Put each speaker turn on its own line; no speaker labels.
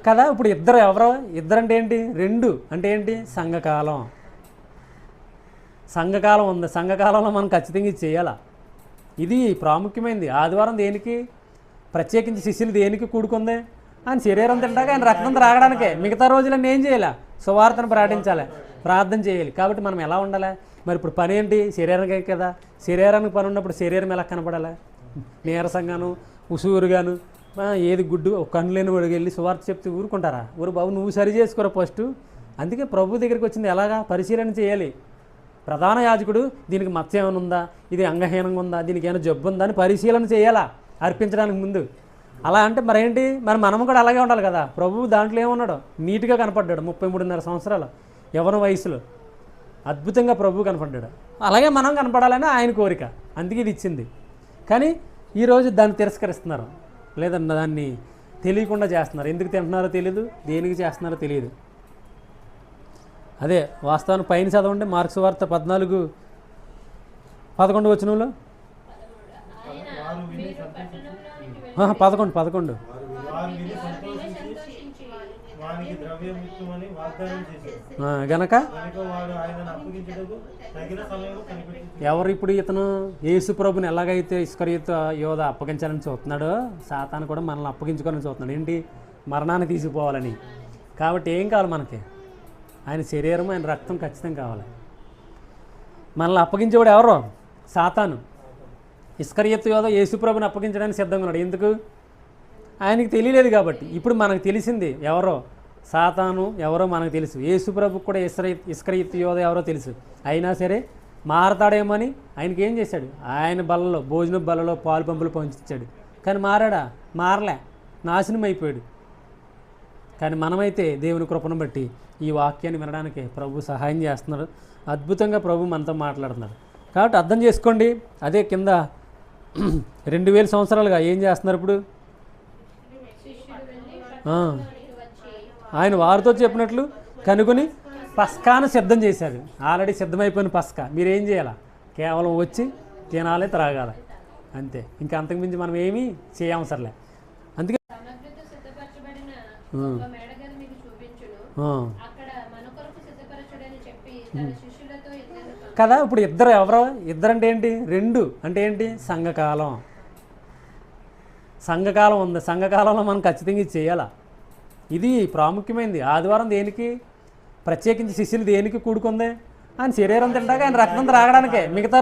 కదా. ఇప్పుడు ఇద్దరు ఎవరో, ఇద్దరు అంటే ఏంటి, రెండు అంటే ఏంటి, సంఘకాలం. సంఘకాలం ఉంది, సంఘకాలంలో మనం ఖచ్చితంగా ఇది చేయాలా. ఇది ప్రాముఖ్యమైనది. ఆదివారం దేనికి ప్రత్యేకించి శిష్యులు దేనికి కూడుకుంది, ఆయన శరీరం తింటాక ఆయన రక్తం త్రాగడానికే. మిగతా రోజులన్నీ ఏం చేయాలి, సువార్తను ప్రకటించాలి, ప్రార్థన చేయాలి. కాబట్టి మనం ఎలా ఉండాలి మరి? ఇప్పుడు పని ఏంటి, శరీరానికే కదా. శరీరానికి పని ఉన్నప్పుడు శరీరం ఎలా కనపడాలి, నీరసంగాను ఉసూరుగాను, ఏది గుడ్డు కన్ను లేని వాడికి వెళ్ళి సువార్త చెప్తే ఊరుకుంటారా? ఊరు బాబు నువ్వు సరి చేసుకోరా ఫస్ట్. అందుకే ప్రభు దగ్గరికి వచ్చింది ఎలాగా పరిశీలన చేయాలి. ప్రధాన యాజకుడు దీనికి మచ్చ ఏమైనా ఉందా, ఇది అంగహీనంగా ఉందా, దీనికి ఏమైనా జబ్బు ఉందా అని పరిశీలన చేయాలా అర్పించడానికి ముందు. అలా అంటే మరేంటి, మరి మనం కూడా అలాగే ఉండాలి కదా. ప్రభువు దాంట్లో ఏమన్నాడు, నీట్గా కనపడ్డాడు. 33.5 సంవత్సరాలు యవ్వన వయసులో అద్భుతంగా ప్రభువు కనపడ్డాడు. అలాగే మనం కనపడాలని ఆయన కోరిక, అందుకే ఇది ఇచ్చింది. కానీ ఈరోజు దాన్ని తిరస్కరిస్తున్నారు, లేదన్న దాన్ని తెలియకుండా చేస్తున్నారు. ఎందుకు తింటున్నారో తెలియదు, దేనికి చేస్తున్నారో తెలియదు. అదే వాస్తవానికి పైన చదవండి, మార్క్స్ వార్త 14:11 వచనంలో 11 గనక ఎవరు ఇప్పుడు ఇతను యేసు ప్రభుని ఎలాగైతే ఇస్కరియోతు యోధ అప్పగించాలని చూస్తున్నాడో, సాతాను కూడా మనల్ని అప్పగించుకోవాలని చూస్తున్నాడు. ఏంటి, మరణాన్ని తీసుకుపోవాలని. కాబట్టి ఏం కావాలి మనకి, ఆయన శరీరం, ఆయన రక్తం ఖచ్చితంగా కావాలి. మనల్ని అప్పగించేవాడు ఎవరో, సాతాను. ఇస్కరియోతు యోధ యేసు ప్రభుని అప్పగించడానికి సిద్ధంగా ఉన్నాడు. ఎందుకు, ఆయనకి తెలియలేదు కాబట్టి. ఇప్పుడు మనకు తెలిసింది ఎవరో, సాతాను ఎవరో మనకు తెలుసు. యేసు ప్రభుకు కూడా ఇస్కరియోతు యోధ ఎవరో తెలుసు. అయినా సరే మారతాడేమని ఆయనకి ఏం చేశాడు, ఆయన బల్లలో, భోజనం బల్లలో పాలు పంపులు పంచిచ్చాడు. కానీ మారాడా, మారలే, నాశనం అయిపోయాడు. కానీ మనమైతే దేవుని కృపను బట్టి ఈ వాక్యాన్ని వినడానికి ప్రభు సహాయం చేస్తున్నాడు. అద్భుతంగా ప్రభు మనతో మాట్లాడుతున్నాడు. కాబట్టి అర్థం చేసుకోండి. అదే కింద 2000 సంవత్సరాలుగా ఏం చేస్తున్నారు ఇప్పుడు, ఆయన వారితో చెప్పినట్లు కనుగొని పస్కాను సిద్ధం చేశారు. ఆల్రెడీ సిద్ధమైపోయిన పస్కా మీరేం చేయాలా, కేవలం వచ్చి తినాలి, త్రాగాలి, అంతే. ఇంకా అంతకుమించి మనం ఏమీ చేయవసరలే. అందుకే కదా. ఇప్పుడు ఇద్దరు ఎవరో, ఇద్దరు అంటే ఏంటి, రెండు అంటే ఏంటి, సంఘకాలం. సంఘకాలం ఉంది, సంఘకాలంలో మనం ఖచ్చితంగా ఇది చేయాలా. ఇది ప్రాముఖ్యమైనది. ఆదివారం దేనికి ప్రత్యేకించి శిష్యులు దేనికి కూడుకుంది, ఆయన శరీరం తింటాక ఆయన రక్తం త్రాగడానికే. మిగతా